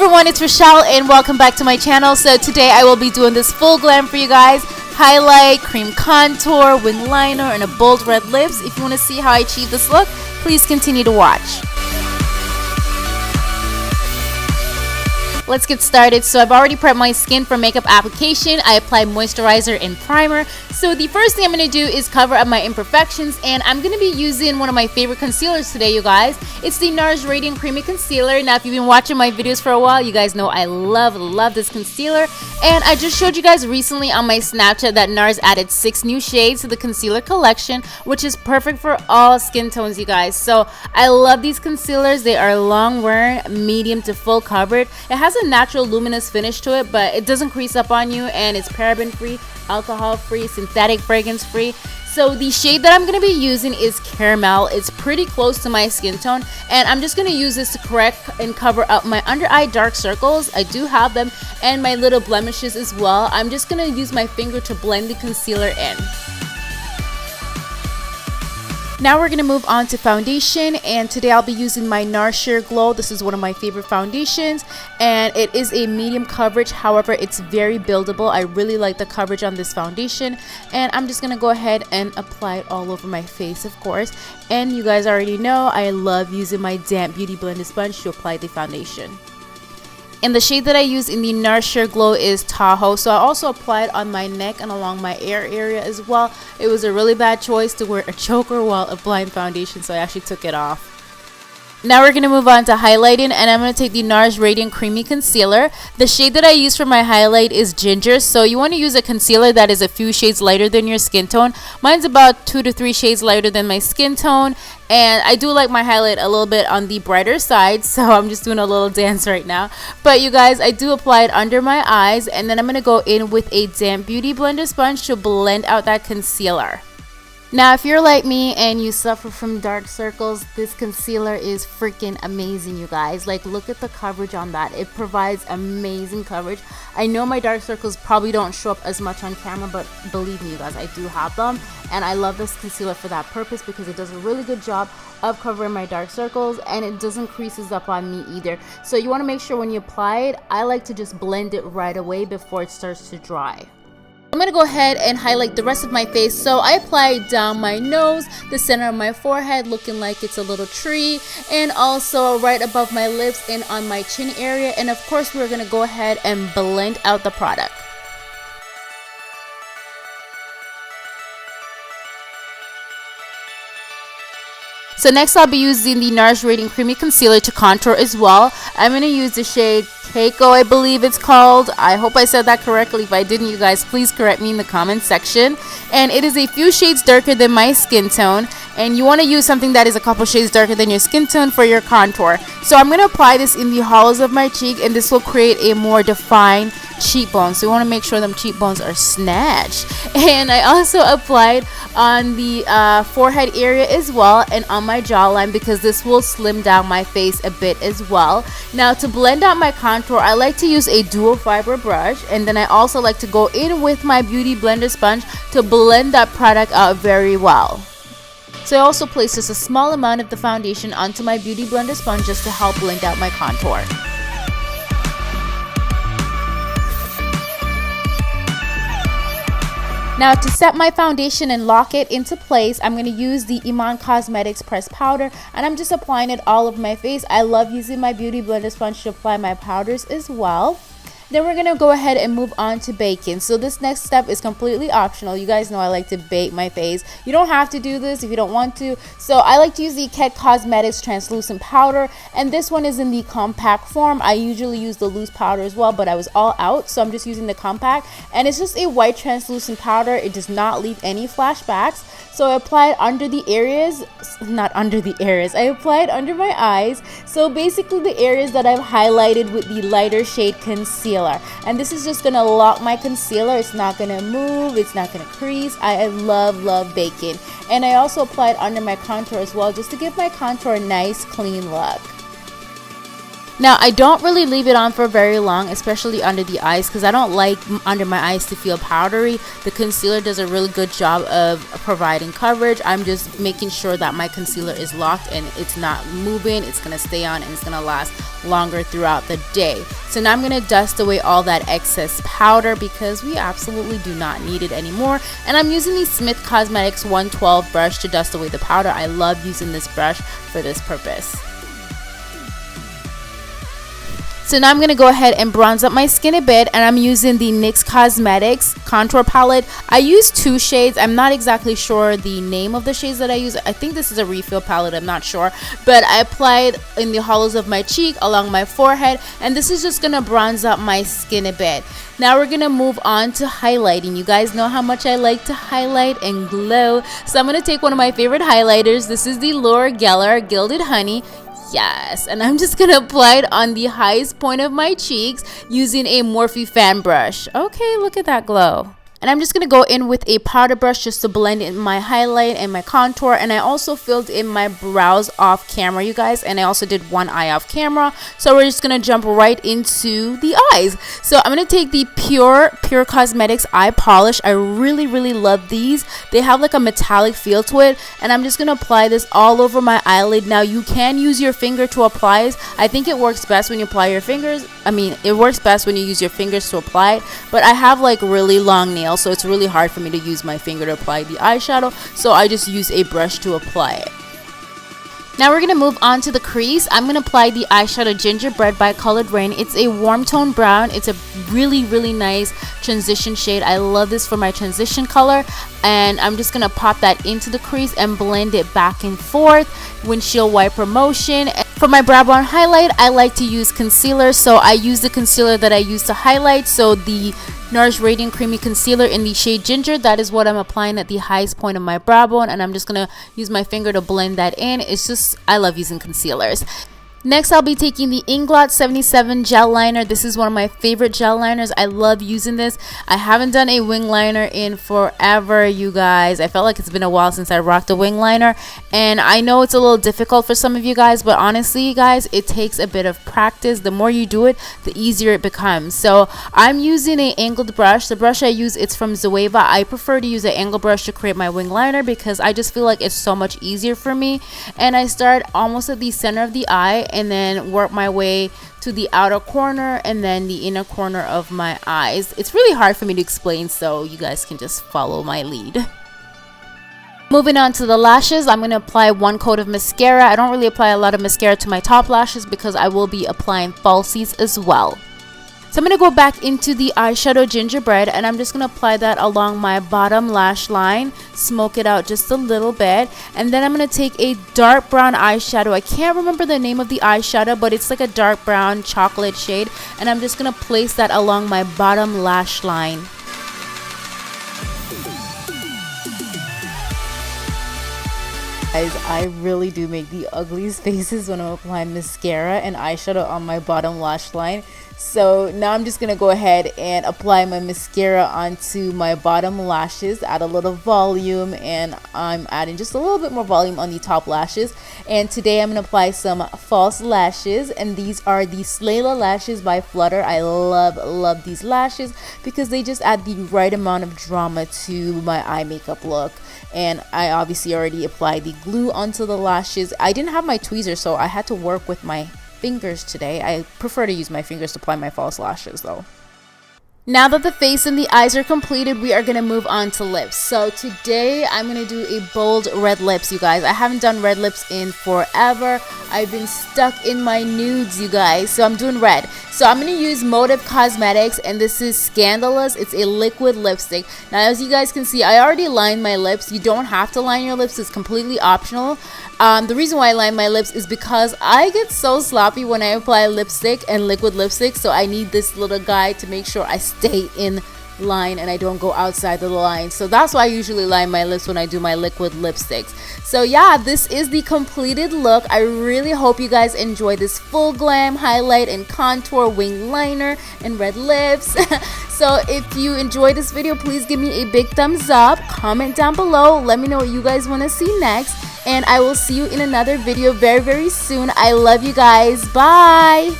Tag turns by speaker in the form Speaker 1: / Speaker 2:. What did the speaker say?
Speaker 1: everyone, it's Rochelle and welcome back to my channel. So today I will be doing this full glam for you guys. Highlight, cream contour, wing liner, and a bold red lips. If you want to see how I achieve this look, please continue to watch. Let's get started. So I've already prepped my skin for makeup application. I applied moisturizer and primer. So the first thing I'm going to do is cover up my imperfections, and I'm going to be using one of my favorite concealers today, you guys. It's the NARS Radiant Creamy Concealer. Now if you've been watching my videos for a while, you guys know I love this concealer, and I just showed you guys recently on my Snapchat that NARS added 6 new shades to the concealer collection, which is perfect for all skin tones, you guys. So I love these concealers. They are long wearing, medium to full coverage. It has a natural luminous finish to it, but it doesn't crease up on you, and it's paraben free, alcohol free, synthetic fragrance free. So the shade that I'm going to be using is Caramel. It's pretty close to my skin tone, and I'm just going to use this to correct and cover up my under eye dark circles. I do have them, and my little blemishes as well. I'm just going to use my finger to blend the concealer in. Now we're going to move on to foundation, and today I'll be using my NARS Sheer Glow. This is one of my favorite foundations, and it is a medium coverage. However, it's very buildable. I really like the coverage on this foundation, and I'm just going to go ahead and apply it all over my face, of course. And you guys already know I love using my damp beauty blender sponge to apply the foundation. And the shade that I use in the NARS Sheer Glow is Tahoe. So I also applied on my neck and along my ear area as well. It was a really bad choice to wear a choker while applying foundation, so I actually took it off. Now we're going to move on to highlighting, and I'm going to take the NARS Radiant Creamy Concealer. The shade that I use for my highlight is Ginger, so you want to use a concealer that is a few shades lighter than your skin tone. Mine's about 2 to 3 shades lighter than my skin tone, and I do like my highlight a little bit on the brighter side, so I'm just doing a little dance right now. But you guys, I do apply it under my eyes, and then I'm going to go in with a damp beauty blender sponge to blend out that concealer. Now if you're like me and you suffer from dark circles, this concealer is freaking amazing, you guys. Like, look at the coverage on that. It provides amazing coverage. I know my dark circles probably don't show up as much on camera, but believe me, you guys, I do have them, and I love this concealer for that purpose because it does a really good job of covering my dark circles, and it doesn't creases up on me either. So you want to make sure when you apply it, I like to just blend it right away before it starts to dry. I'm going to go ahead and highlight the rest of my face. So I applied down my nose, the center of my forehead looking like it's a little tree, and also right above my lips and on my chin area. And of course we're going to go ahead and blend out the product. So next I'll be using the NARS Radiant Creamy Concealer to contour as well. I'm going to use the shade Caco, I believe it's called. I hope I said that correctly. If I didn't, you guys, please correct me in the comment section. And it is a few shades darker than my skin tone. And you want to use something that is a couple shades darker than your skin tone for your contour. So I'm going to apply this in the hollows of my cheek, and this will create a more defined cheekbone. So you want to make sure them cheekbones are snatched. And I also applied on the forehead area as well, and on my jawline, because this will slim down my face a bit as well. Now to blend out my contour, I like to use a dual fiber brush, and then I also like to go in with my beauty blender sponge to blend that product out very well. So I also place just a small amount of the foundation onto my beauty blender sponge just to help blend out my contour. Now to set my foundation and lock it into place, I'm going to use the Iman Cosmetics pressed powder, and I'm just applying it all over my face. I love using my beauty blender sponge to apply my powders as well. Then we're going to go ahead and move on to baking. So this next step is completely optional. You guys know I like to bake my face. You don't have to do this if you don't want to. So I like to use the Kett Cosmetics translucent powder, and this one is in the compact form. I usually use the loose powder as well, but I was all out, so I'm just using the compact, and it's just a white translucent powder. It does not leave any flashbacks. So I applied under the areas, not under the areas, I applied under my eyes. So basically the areas that I've highlighted with the lighter shade concealer. And this is just going to lock my concealer. It's not going to move. It's not going to crease. I love baking. And I also applied under my contour as well, just to give my contour a nice clean look. Now, I don't really leave it on for very long, especially under the eyes, because I don't like under my eyes to feel powdery. The concealer does a really good job of providing coverage. I'm just making sure that my concealer is locked and it's not moving. It's going to stay on and it's going to last longer throughout the day. So now I'm going to dust away all that excess powder because we absolutely do not need it anymore. And I'm using the Smith Cosmetics 112 brush to dust away the powder. I love using this brush for this purpose. So now I'm going to go ahead and bronze up my skin a bit, and I'm using the NYX Cosmetics contour palette. I use 2 shades. I'm not exactly sure the name of the shades that I use. I think this is a refill palette, I'm not sure. But I applied in the hollows of my cheek, along my forehead, and this is just going to bronze up my skin a bit. Now we're going to move on to highlighting. You guys know how much I like to highlight and glow. So I'm going to take one of my favorite highlighters. This is the Gellar Gilded Honey. Yes, and I'm just gonna apply it on the highest point of my cheeks using a Morphe fan brush. Okay, look at that glow. And I'm just going to go in with a powder brush just to blend in my highlight and my contour. And I also filled in my brows off camera, you guys. And I also did one eye off camera. So we're just going to jump right into the eyes. So I'm going to take the Pure Cosmetics eye polish. I really love these. They have like a metallic feel to it. And I'm just going to apply this all over my eyelid. Now you can use your finger to apply it. I think it works best when you apply your fingers. It works best when you use your fingers to apply it. But I have like really long nails, so it's really hard for me to use my finger to apply the eyeshadow, so I just use a brush to apply it. Now we're going to move on to the crease. I'm going to apply the eyeshadow Gingerbread by Colouredraine. It's a warm tone brown. It's a really nice transition shade. I love this for my transition color, and I'm just going to pop that into the crease and blend it back and forth. Windshield wiper motion. For my brow bone highlight, I like to use concealer, so I use the concealer that I use to highlight. So the Nourish Radiant Creamy Concealer in the shade Ginger, that is what I'm applying at the highest point of my brow bone, and I'm just going to use my finger to blend that in. It's just, I love using concealers. Next, I'll be taking the Inglot 77 gel liner. This is one of my favorite gel liners. I love using this. I haven't done a wing liner in forever, you guys. I felt like it's been a while since I rocked a wing liner, and I know it's a little difficult for some of you guys, but honestly, you guys, it takes a bit of practice. The more you do it, the easier it becomes. So I'm using an angled brush. The brush I use, it's from Zoeva. I prefer to use an angled brush to create my wing liner because I just feel like it's so much easier for me. And I start almost at the center of the eye and then work my way to the outer corner and then the inner corner of my eyes. It's really hard for me to explain, so you guys can just follow my lead. Moving on to the lashes, I'm going to apply 1 coat of mascara. I don't really apply a lot of mascara to my top lashes because I will be applying falsies as well. So I'm going to go back into the eyeshadow Gingerbread, and I'm just going to apply that along my bottom lash line, smoke it out just a little bit, and then I'm going to take a dark brown eyeshadow. I can't remember the name of the eyeshadow, but it's like a dark brown chocolate shade, and I'm just going to place that along my bottom lash line. Guys, I really do make the ugliest faces when I'm applying mascara and eyeshadow on my bottom lash line. So now I'm just going to go ahead and apply my mascara onto my bottom lashes, add a little volume, and I'm adding just a little bit more volume on the top lashes. And today I'm going to apply some false lashes, and these are the Slayla lashes by Flutter. I love these lashes because they just add the right amount of drama to my eye makeup look. And I obviously already applied the glue onto the lashes. I didn't have my tweezers, so I had to work with my fingers today. I prefer to use my fingers to apply my false lashes though. Now that the face and the eyes are completed, we are going to move on to lips. So today I'm going to do a bold red lips, you guys. I haven't done red lips in forever. I've been stuck in my nudes, you guys. So I'm doing red. So I'm going to use Motive Cosmetics, and this is Scandalous. It's a liquid lipstick. Now, as you guys can see, I already lined my lips. You don't have to line your lips. It's completely optional. The reason why I line my lips is because I get so sloppy when I apply lipstick and liquid lipstick. So I need this little guy to make sure I stay in line and I don't go outside the line. So that's why I usually line my lips when I do my liquid lipsticks. So yeah, this is the completed look. I really hope you guys enjoy this full glam highlight and contour wing liner and red lips. So if you enjoyed this video, please give me a big thumbs up, comment down below, let me know what you guys want to see next, and I will see you in another video very soon. I love you guys. Bye.